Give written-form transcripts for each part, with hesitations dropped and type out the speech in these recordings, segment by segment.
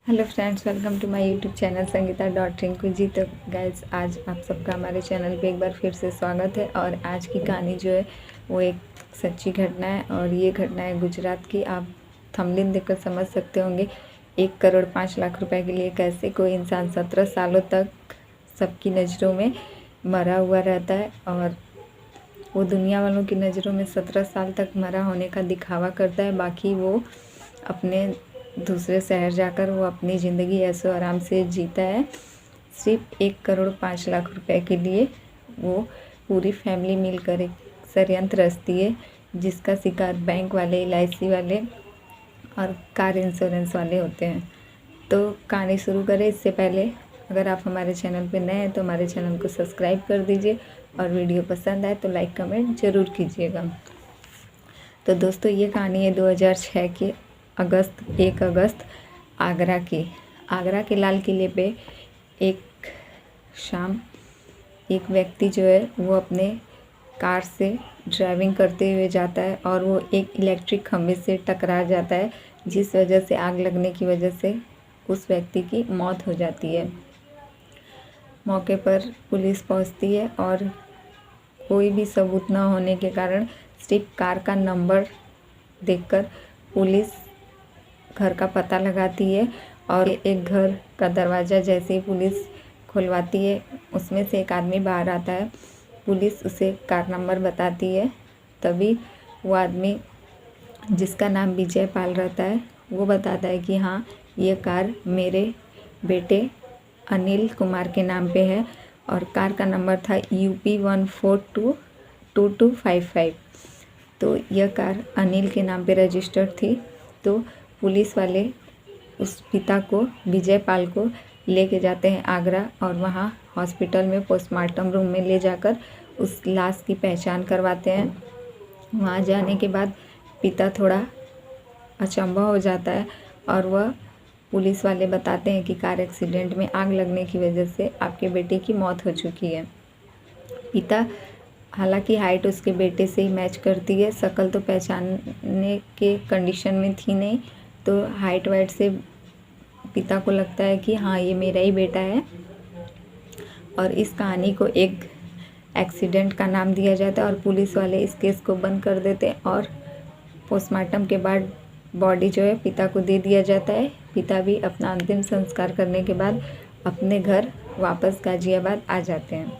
Hello friends, welcome to my YouTube channel Sangeeta dot Rinku ji. तो guys, आज आप सबका हमारे चैनल पे एक बार फिर से स्वागत है। और आज की कहानी जो है वो एक सच्ची घटना है और ये घटना है गुजरात की। आप थंबनेल देखकर समझ सकते होंगे 1 करोड़ 5 लाख रुपए के लिए कैसे कोई इंसान 17 सालों तक सबकी नज़रों में मरा हुआ रहता है। और वो दुनिया वालों की नज़रों में 17 साल तक मरा होने का दिखावा करता है। बाकी वो अपने दूसरे शहर जाकर वो अपनी ज़िंदगी ऐशो आराम से जीता है। सिर्फ 1 करोड़ 5 लाख रुपए के लिए वो पूरी फैमिली मिलकर एक षड्यंत्र रचती है, जिसका शिकार बैंक वाले, LIC वाले और कार इंश्योरेंस वाले होते हैं। तो कहानी शुरू करें इससे पहले अगर आप हमारे चैनल पर नए हैं तो हमारे चैनल को सब्सक्राइब कर दीजिए और वीडियो पसंद आए तो लाइक कमेंट ज़रूर कीजिएगा। तो दोस्तों, ये कहानी है 2006 के 1 अगस्त आगरा के लाल किले पे एक शाम एक व्यक्ति जो है वो अपने कार से ड्राइविंग करते हुए जाता है और वो एक इलेक्ट्रिक खंभे से टकरा जाता है, जिस वजह से आग लगने की वजह से उस व्यक्ति की मौत हो जाती है। मौके पर पुलिस पहुंचती है और कोई भी सबूत न होने के कारण सिर्फ कार का नंबर देखकर पुलिस घर का पता लगाती है। और एक घर का दरवाज़ा जैसे ही पुलिस खुलवाती है, उसमें से एक आदमी बाहर आता है। पुलिस उसे कार नंबर बताती है। तभी वो आदमी, जिसका नाम विजय पाल रहता है, वो बताता है कि हाँ, ये कार मेरे बेटे अनिल कुमार के नाम पे है और कार का नंबर था UP 1422255। तो यह कार अनिल के नाम पे रजिस्टर्ड थी। तो पुलिस वाले उस पिता को, विजय पाल को, लेके जाते हैं आगरा और वहाँ हॉस्पिटल में पोस्टमार्टम रूम में ले जाकर उस लाश की पहचान करवाते हैं। वहाँ जाने के बाद पिता थोड़ा अचंभा हो जाता है और वह पुलिस वाले बताते हैं कि कार एक्सीडेंट में आग लगने की वजह से आपके बेटे की मौत हो चुकी है। पिता, हालांकि हाइट उसके बेटे से ही मैच करती है, शक्ल तो पहचानने के कंडीशन में थी नहीं, तो हाइट वाइट से पिता को लगता है कि हाँ, ये मेरा ही बेटा है। और इस कहानी को एक एक्सीडेंट का नाम दिया जाता है और पुलिस वाले इस केस को बंद कर देते हैं और पोस्टमार्टम के बाद बॉडी जो है पिता को दे दिया जाता है। पिता भी अपना अंतिम संस्कार करने के बाद अपने घर वापस गाज़ियाबाद आ जाते हैं।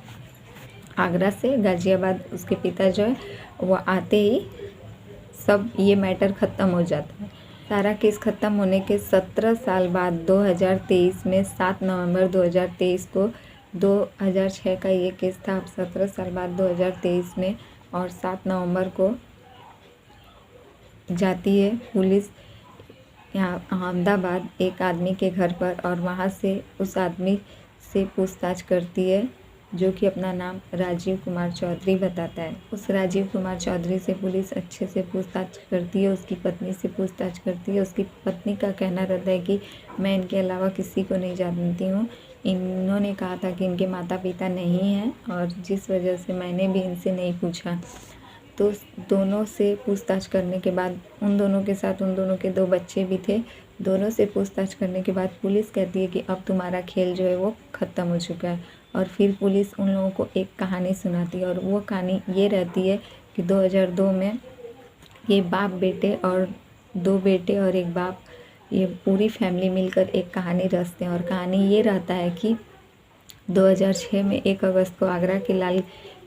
आगरा से गाज़ियाबाद उसके पिता जो है वो आते ही सब ये मैटर ख़त्म हो जाता है। सारा केस ख़त्म होने के 17 साल बाद 2023 में 7 नवंबर 2023 को, 2006 का ये केस था। अब 17 साल बाद 2023 में और 7 नवंबर को जाती है पुलिस यहाँ अहमदाबाद एक आदमी के घर पर और वहाँ से उस आदमी से पूछताछ करती है, जो कि अपना नाम राजीव कुमार चौधरी बताता है। उस राजीव कुमार चौधरी से पुलिस अच्छे से पूछताछ करती है, उसकी पत्नी से पूछताछ करती है। उसकी पत्नी का कहना रहता है कि मैं इनके अलावा किसी को नहीं जानती हूँ। इन्होंने कहा था कि इनके माता पिता नहीं हैं और जिस वजह से मैंने भी इनसे नहीं पूछा। तो दोनों से पूछताछ करने के बाद, उन दोनों के साथ उन दोनों के 2 बच्चे भी थे। दोनों से पूछताछ करने के बाद पुलिस कहती है कि अब तुम्हारा खेल जो है वो ख़त्म हो चुका है। और फिर पुलिस उन लोगों को एक कहानी सुनाती है और वो कहानी ये रहती है कि 2002 में ये बाप बेटे और 2 बेटे और एक बाप, ये पूरी फैमिली मिलकर एक कहानी रचते हैं। और कहानी ये रहता है कि 2006 में 1 अगस्त को आगरा के लाल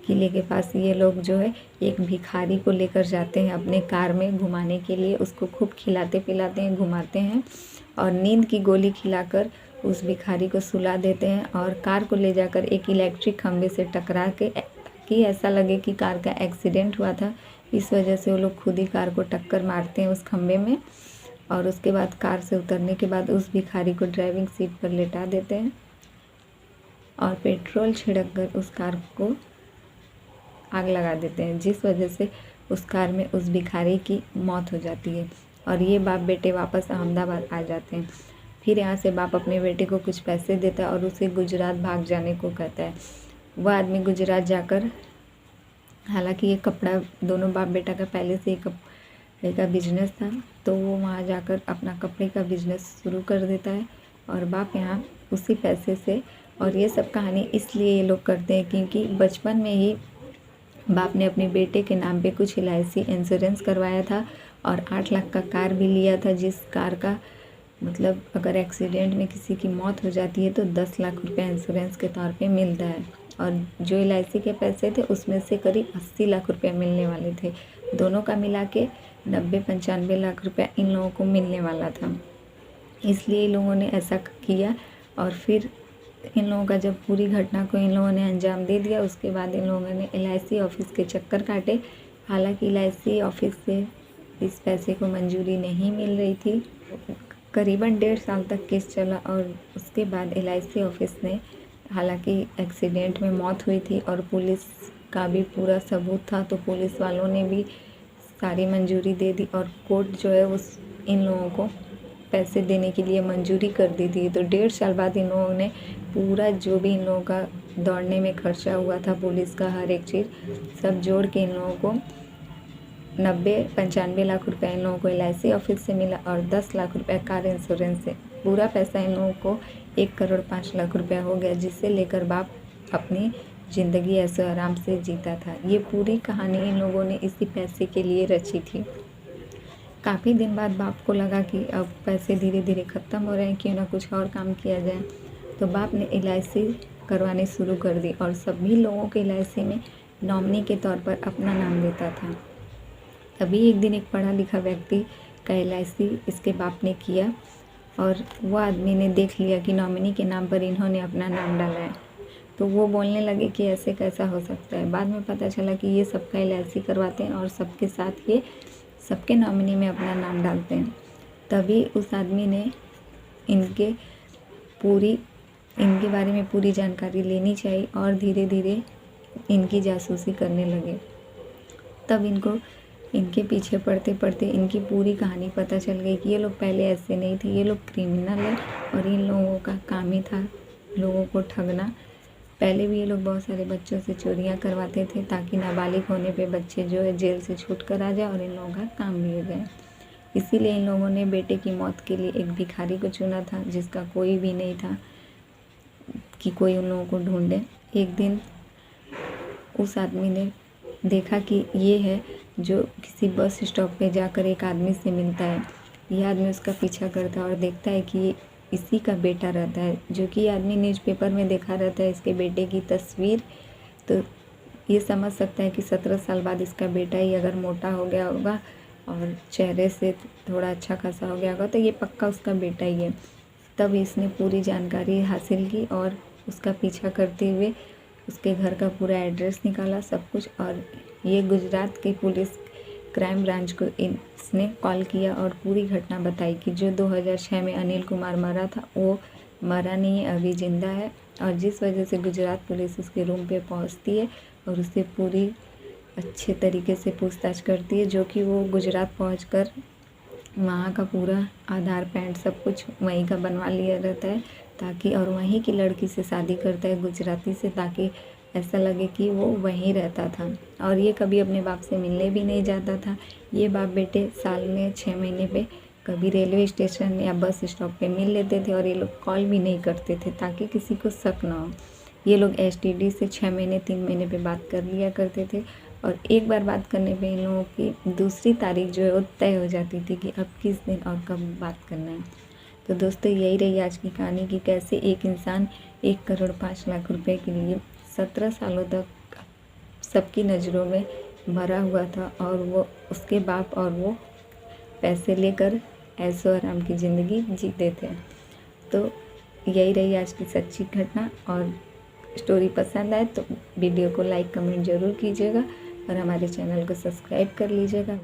किले के पास ये लोग जो है एक भिखारी को लेकर जाते हैं अपने कार में घुमाने के लिए। उसको खूब खिलाते पिलाते हैं, घुमाते हैं और नींद की गोली खिलाकर उस भिखारी को सुला देते हैं और कार को ले जाकर एक इलेक्ट्रिक खंभे से टकरा के, कि ऐसा लगे कि कार का एक्सीडेंट हुआ था, इस वजह से वो लोग खुद ही कार को टक्कर मारते हैं उस खंभे में। और उसके बाद कार से उतरने के बाद उस भिखारी को ड्राइविंग सीट पर लेटा देते हैं और पेट्रोल छिड़क कर उस कार को आग लगा देते हैं, जिस वजह से उस कार में उस भिखारी की मौत हो जाती है। और ये बाप बेटे वापस अहमदाबाद आ जाते हैं। फिर यहाँ से बाप अपने बेटे को कुछ पैसे देता है और उसे गुजरात भाग जाने को कहता है। वह आदमी गुजरात जाकर, हालांकि ये कपड़ा, दोनों बाप बेटा का पहले से ही कपड़े का बिजनेस था, तो वो वहाँ जाकर अपना कपड़े का बिजनेस शुरू कर देता है। और बाप यहाँ उसी पैसे से, और ये सब कहानी इसलिए ये लोग करते हैं क्योंकि बचपन में ही बाप ने अपने बेटे के नाम पे कुछ LIC इंश्योरेंस करवाया था और 8 लाख का कार भी लिया था, जिस कार का मतलब अगर एक्सीडेंट में किसी की मौत हो जाती है तो 10 लाख रुपए इंश्योरेंस के तौर पे मिलता है। और जो LIC के पैसे थे उसमें से करीब 80 लाख रुपए मिलने वाले थे। दोनों का मिला के 90-95 लाख रुपया इन लोगों को मिलने वाला था। इसलिए इन लोगों ने ऐसा किया। और फिर इन लोगों का जब पूरी घटना को इन लोगों ने अंजाम दे दिया, उसके बाद इन लोगों ने LIC ऑफिस के चक्कर काटे। हालांकि LIC ऑफिस से इस पैसे को मंजूरी नहीं मिल रही थी। करीबन 1.5 साल तक केस चला और उसके बाद LIC ऑफिस ने, हालांकि एक्सीडेंट में मौत हुई थी और पुलिस का भी पूरा सबूत था, तो पुलिस वालों ने भी सारी मंजूरी दे दी और कोर्ट जो है उस इन लोगों को पैसे देने के लिए मंजूरी कर दी थी। तो 1.5 साल बाद इन लोगों ने पूरा जो भी इन लोगों का दौड़ने में खर्चा हुआ था, पुलिस का हर एक चीज़ सब जोड़ के इन लोगों को 90-95 लाख रुपए इन लोगों को LIC ऑफिस से मिला और 10 लाख रुपए कार इंश्योरेंस से। पूरा पैसा इन लोगों को 1,05,00,000 रुपया हो गया, जिससे लेकर बाप अपनी ज़िंदगी ऐसे आराम से जीता था। ये पूरी कहानी इन लोगों ने इसी पैसे के लिए रची थी। काफ़ी दिन बाद बाप को लगा कि अब पैसे धीरे धीरे ख़त्म हो रहे हैं, क्यों ना कुछ और काम किया जाए। तो बाप ने LIC करवानी शुरू कर दी और सभी लोगों के LIC में नॉमिनी के तौर पर अपना नाम देता था। तभी एक दिन एक पढ़ा लिखा व्यक्ति का LIC इसके बाप ने किया और वो आदमी ने देख लिया कि नॉमिनी के नाम पर इन्होंने अपना नाम डाला है। तो वो बोलने लगे कि ऐसे कैसा हो सकता है। बाद में पता चला कि ये सबका LIC करवाते हैं और सबके साथ ये सबके नॉमिनी में अपना नाम डालते हैं। तभी उस आदमी ने इनके बारे में पूरी जानकारी लेनी चाहिए और धीरे धीरे इनकी जासूसी करने लगे। तब इनके पीछे पढ़ते पढ़ते इनकी पूरी कहानी पता चल गई कि ये लोग पहले ऐसे नहीं थे, ये लोग क्रिमिनल है और इन लोगों का काम ही था लोगों को ठगना। पहले भी ये लोग बहुत सारे बच्चों से चोरियां करवाते थे ताकि नाबालिग होने पे बच्चे जो है जेल से छूट कर आ जाए और इन लोगों का काम भी हो जाए। इसीलिए इन लोगों ने बेटे की मौत के लिए एक भिखारी को चुना था, जिसका कोई भी नहीं था कि कोई उन लोगों को ढूंढे। एक दिन उस आदमी ने देखा कि ये है जो किसी बस स्टॉप पे जाकर एक आदमी से मिलता है। यह आदमी उसका पीछा करता है और देखता है कि इसी का बेटा रहता है, जो कि आदमी न्यूज़पेपर में देखा रहता है इसके बेटे की तस्वीर। तो ये समझ सकता है कि 17 साल बाद इसका बेटा ही अगर मोटा हो गया होगा और चेहरे से थोड़ा अच्छा खासा हो गया होगा तो ये पक्का उसका बेटा ही है। तब इसने पूरी जानकारी हासिल की और उसका पीछा करते हुए उसके घर का पूरा एड्रेस निकाला, सब कुछ। और ये गुजरात की पुलिस क्राइम ब्रांच को इसने कॉल किया और पूरी घटना बताई कि जो 2006 में अनिल कुमार मरा था वो मरा नहीं है, अभी ज़िंदा है। और जिस वजह से गुजरात पुलिस उसके रूम पे पहुंचती है और उससे पूरी अच्छे तरीके से पूछताछ करती है, जो कि वो गुजरात पहुंचकर वहाँ का पूरा आधार पैन सब कुछ वहीं का बनवा लिया रहता है ताकि, और वहीं की लड़की से शादी करता है गुजराती से, ताकि ऐसा लगे कि वो वहीं रहता था। और ये कभी अपने बाप से मिलने भी नहीं जाता था। ये बाप बेटे साल में 6 महीने पे कभी रेलवे स्टेशन या बस स्टॉप पे मिल लेते थे और ये लोग कॉल भी नहीं करते थे ताकि किसी को शक ना हो। ये लोग STD से 6 महीने 3 महीने पे बात कर लिया करते थे और एक बार बात करने पे इन लोगों की दूसरी तारीख जो है वो तय हो जाती थी कि अब किस दिन और कब बात करना है। तो दोस्तों यही रही आज की कहानी कि कैसे एक इंसान 1,05,00,000 रुपये के लिए 17 सालों तक सबकी नज़रों में भरा हुआ था और वो उसके बाप और वो पैसे लेकर ऐशो आराम की ज़िंदगी जीते थे। तो यही रही आज की सच्ची घटना। और स्टोरी पसंद आए तो वीडियो को लाइक कमेंट ज़रूर कीजिएगा और हमारे चैनल को सब्सक्राइब कर लीजिएगा।